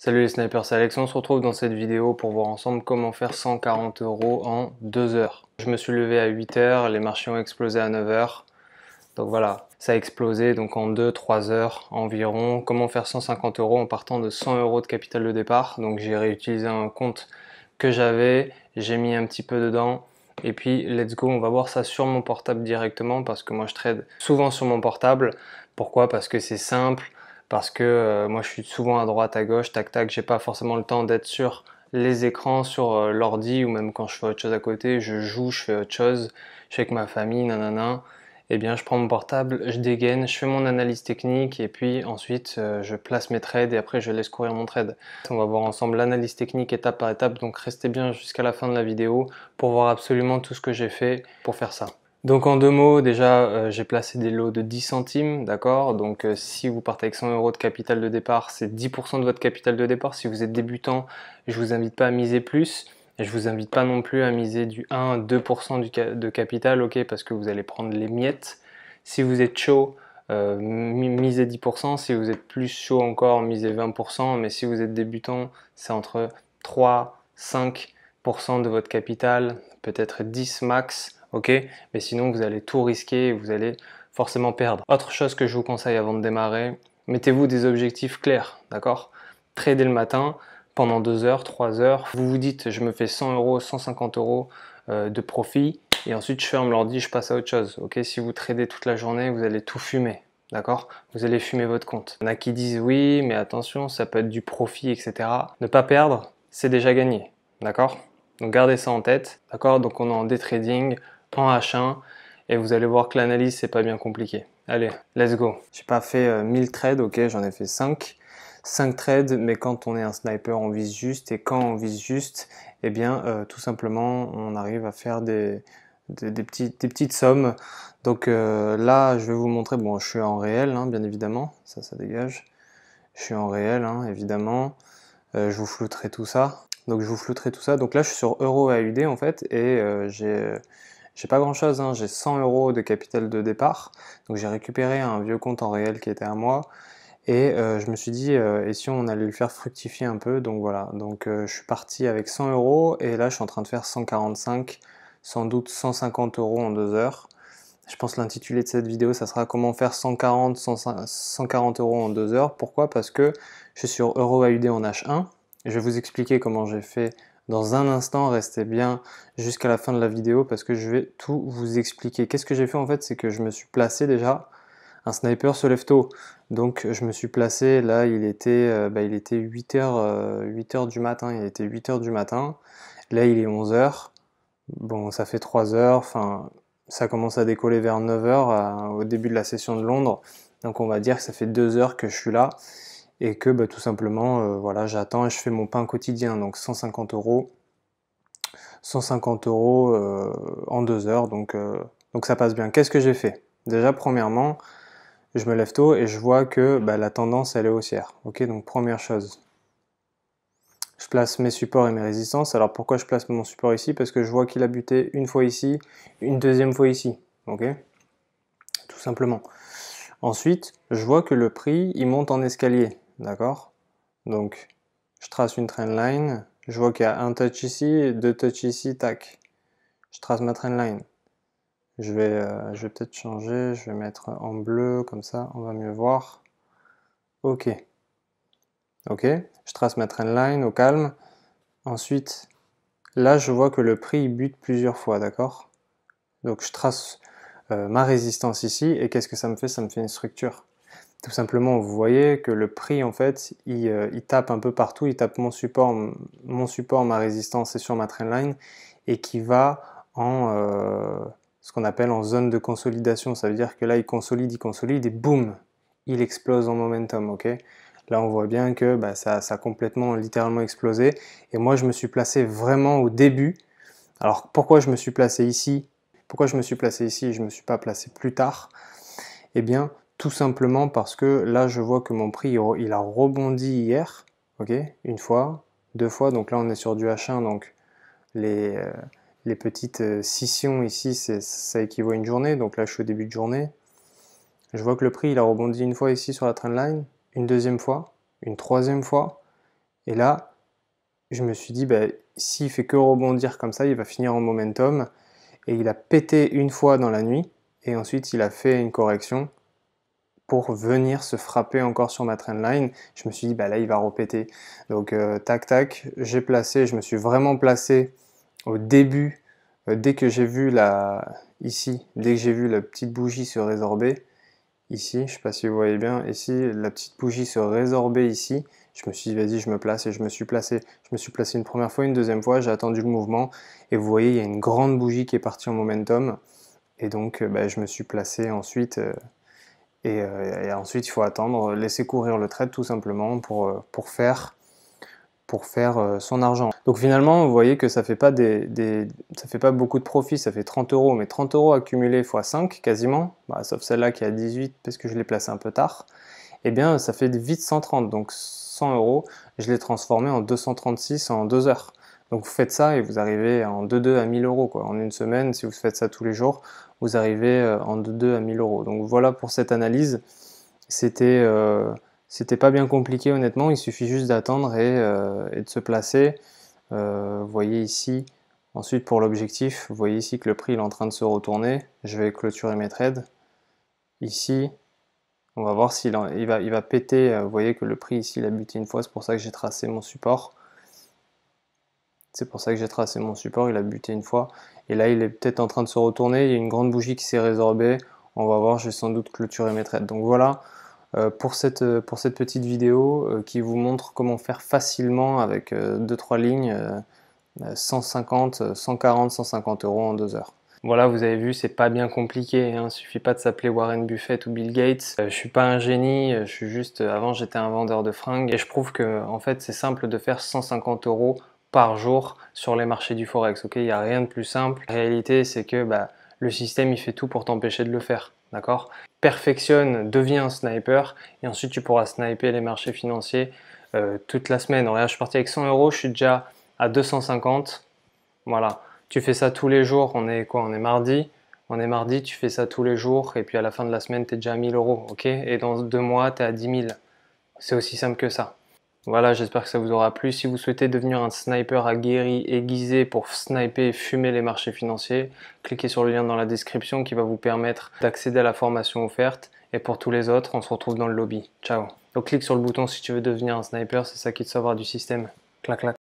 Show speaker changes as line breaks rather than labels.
Salut les snipers, c'est Alex, on se retrouve dans cette vidéo pour voir ensemble comment faire 140 € en 2 heures. Je me suis levé à 8 heures, les marchés ont explosé à 9 heures. Donc voilà, ça a explosé donc en 2-3 heures environ. Comment faire 150 € en partant de 100 € de capital de départ. Donc j'ai réutilisé un compte que j'avais, j'ai mis un petit peu dedans. Et puis let's go, on va voir ça sur mon portable directement parce que moi je trade souvent sur mon portable. Pourquoi? Parce que c'est simple, parce que moi je suis souvent à droite, à gauche, tac tac, j'ai pas forcément le temps d'être sur les écrans, sur l'ordi ou même quand je fais autre chose à côté, je joue, je fais autre chose, je suis avec ma famille, nanana. Eh bien, je prends mon portable, je dégaine, je fais mon analyse technique et puis ensuite je place mes trades et après je laisse courir mon trade. On va voir ensemble l'analyse technique étape par étape, donc restez bien jusqu'à la fin de la vidéo pour voir absolument tout ce que j'ai fait pour faire ça. Donc en deux mots, déjà j'ai placé des lots de 10 centimes, d'accord? Donc si vous partez avec 100 € de capital de départ, c'est 10% de votre capital de départ. Si vous êtes débutant, je vous invite pas à miser plus. Et je vous invite pas non plus à miser du 1 à 2% de capital, ok, parce que vous allez prendre les miettes. Si vous êtes chaud, misez 10%. Si vous êtes plus chaud encore, misez 20%. Mais si vous êtes débutant, c'est entre 3, 5% de votre capital, peut-être 10 max, ok. Mais sinon, vous allez tout risquer et vous allez forcément perdre. Autre chose que je vous conseille avant de démarrer, mettez-vous des objectifs clairs, d'accord? Tradez le matin pendant 2 heures, 3 heures. Vous vous dites, je me fais 100 €, 150 € de profit et ensuite je ferme l'ordi, je passe à autre chose. Ok, si vous tradez toute la journée, vous allez tout fumer. D'accord? Vous allez fumer votre compte. Il y en a qui disent oui, mais attention, ça peut être du profit, etc. Ne pas perdre, c'est déjà gagné. D'accord? Donc gardez ça en tête. D'accord? Donc on est en day trading, en H1 et vous allez voir que l'analyse, c'est pas bien compliqué. Allez, let's go. J'ai pas fait 1000 trades, ok, j'en ai fait 5 trades, mais quand on est un sniper, on vise juste, et quand on vise juste, eh bien, tout simplement, on arrive à faire des petites sommes. Donc là, je vais vous montrer, bon, je suis en réel, hein, bien évidemment, ça dégage. Je suis en réel, hein, évidemment. Je vous flouterai tout ça. Donc je vous flouterai tout ça. Donc là, je suis sur Euro AUD en fait, et j'ai pas grand chose, hein. J'ai 100 € de capital de départ. Donc j'ai récupéré un vieux compte en réel qui était à moi. Et je me suis dit, et si on allait le faire fructifier un peu, donc voilà. Donc je suis parti avec 100 € et là je suis en train de faire 145, sans doute 150 € en 2 heures. Je pense l'intitulé de cette vidéo, ça sera comment faire 140, 140 € en 2 heures. Pourquoi? Parce que je suis sur Euro AUD en H1. Je vais vous expliquer comment j'ai fait dans un instant. Restez bien jusqu'à la fin de la vidéo parce que je vais tout vous expliquer. Qu'est-ce que j'ai fait en fait? C'est que je me suis placé déjà. Un sniper se lève tôt. Donc je me suis placé, là il était 8 heures du matin, il était 8 heures du matin. Là il est 11 heures. Bon, ça fait 3 heures, enfin ça commence à décoller vers 9 heures au début de la session de Londres. Donc on va dire que ça fait 2 heures que je suis là et que tout simplement voilà, j'attends et je fais mon pain quotidien. Donc 150 €. 150 € en 2 heures, donc ça passe bien. Qu'est-ce que j'ai fait? Déjà, premièrement, je me lève tôt et je vois que la tendance elle est haussière. Ok, donc première chose, je place mes supports et mes résistances. Alors pourquoi je place mon support ici? Parce que je vois qu'il a buté une fois ici, une deuxième fois ici. Ok, tout simplement. Ensuite, je vois que le prix il monte en escalier. D'accord? Donc je trace une trendline. Je vois qu'il y a un touch ici, deux touch ici, tac. Je trace ma trendline. Je vais peut-être changer, je vais mettre en bleu, comme ça on va mieux voir. Ok. Ok, je trace ma trendline au calme. Ensuite, là je vois que le prix il bute plusieurs fois, d'accord? Donc je trace ma résistance ici, et qu'est-ce que ça me fait? Ça me fait une structure. Tout simplement, vous voyez que le prix en fait, il tape un peu partout, il tape mon support, ma résistance est sur ma trendline, et qui va en ce qu'on appelle en zone de consolidation. Ça veut dire que là il consolide, et boum, il explose en momentum, ok? Là on voit bien que ça a complètement, littéralement explosé, et moi je me suis placé vraiment au début. Alors pourquoi je me suis placé ici? Pourquoi je me suis placé ici et je ne me suis pas placé plus tard? Eh bien, tout simplement parce que là, je vois que mon prix, il a rebondi hier, ok, une fois, deux fois, donc là, on est sur du H1, donc les, euh, les petites scissions ici, ça équivaut à une journée, donc là, je suis au début de journée. Je vois que le prix, il a rebondi une fois ici sur la trendline, une deuxième fois, une troisième fois, Et là, je me suis dit, bah, s'il fait que rebondir comme ça, il va finir en momentum. Et il a pété une fois dans la nuit, et ensuite il a fait une correction pour venir se frapper encore sur ma trendline. Je me suis dit, bah là il va repéter. Donc tac tac, j'ai placé, je me suis vraiment placé au début, dès que j'ai vu ici, dès que j'ai vu la petite bougie se résorber, ici, je ne sais pas si vous voyez bien, ici, la petite bougie se résorber ici, je me suis dit, vas-y, je me place, et je me suis placé. Je me suis placé une première fois, une deuxième fois, j'ai attendu le mouvement, et vous voyez, il y a une grande bougie qui est partie en momentum, et donc bah, je me suis placé ensuite, et ensuite il faut attendre, laisser courir le trade tout simplement pour faire son argent. Donc finalement, vous voyez que ça fait pas ça fait pas beaucoup de profit, ça fait 30 euros, mais 30 euros accumulés x 5 quasiment, bah, sauf celle-là qui est à 18 parce que je l'ai placée un peu tard, et bien ça fait vite 130, donc 100 euros, je l'ai transformé en 236 en 2 heures. Donc vous faites ça et vous arrivez en 2-2 à 1000 euros quoi. En une semaine, si vous faites ça tous les jours, vous arrivez en 2-2 à 1000 euros. Donc voilà pour cette analyse. C'était pas bien compliqué honnêtement, il suffit juste d'attendre et de se placer. Vous voyez ici, ensuite pour l'objectif, vous voyez ici que le prix est en train de se retourner. Je vais clôturer mes trades. Ici, on va voir s'il va péter. Vous voyez que le prix ici il a buté une fois, c'est pour ça que j'ai tracé mon support. C'est pour ça que j'ai tracé mon support, il a buté une fois. Et là, il est peut-être en train de se retourner, il y a une grande bougie qui s'est résorbée. On va voir, je vais sans doute clôturer mes trades. Donc voilà, pour cette petite vidéo qui vous montre comment faire facilement avec 2-3 lignes 150, 140, 150 euros en 2 heures. Voilà, vous avez vu, c'est pas bien compliqué, hein. Il suffit pas de s'appeler Warren Buffett ou Bill Gates. Je suis pas un génie, je suis juste, avant j'étais un vendeur de fringues et je prouve que en fait c'est simple de faire 150 euros par jour sur les marchés du Forex, ok? Il n'y a rien de plus simple. La réalité c'est que bah, le système il fait tout pour t'empêcher de le faire, d'accord? Perfectionne, deviens un sniper et ensuite tu pourras sniper les marchés financiers toute la semaine. Regarde, je suis parti avec 100 euros, je suis déjà à 250, voilà. Tu fais ça tous les jours, on est quoi? On est mardi. On est mardi, tu fais ça tous les jours et puis à la fin de la semaine, tu es déjà à 1000 euros, ok? Et dans 2 mois, tu es à 10 000. C'est aussi simple que ça. Voilà, j'espère que ça vous aura plu. Si vous souhaitez devenir un sniper aguerri, aiguisé pour sniper et fumer les marchés financiers, cliquez sur le lien dans la description qui va vous permettre d'accéder à la formation offerte. Et pour tous les autres, on se retrouve dans le lobby. Ciao. Donc clique sur le bouton si tu veux devenir un sniper, c'est ça qui te sauvera du système. Clac clac.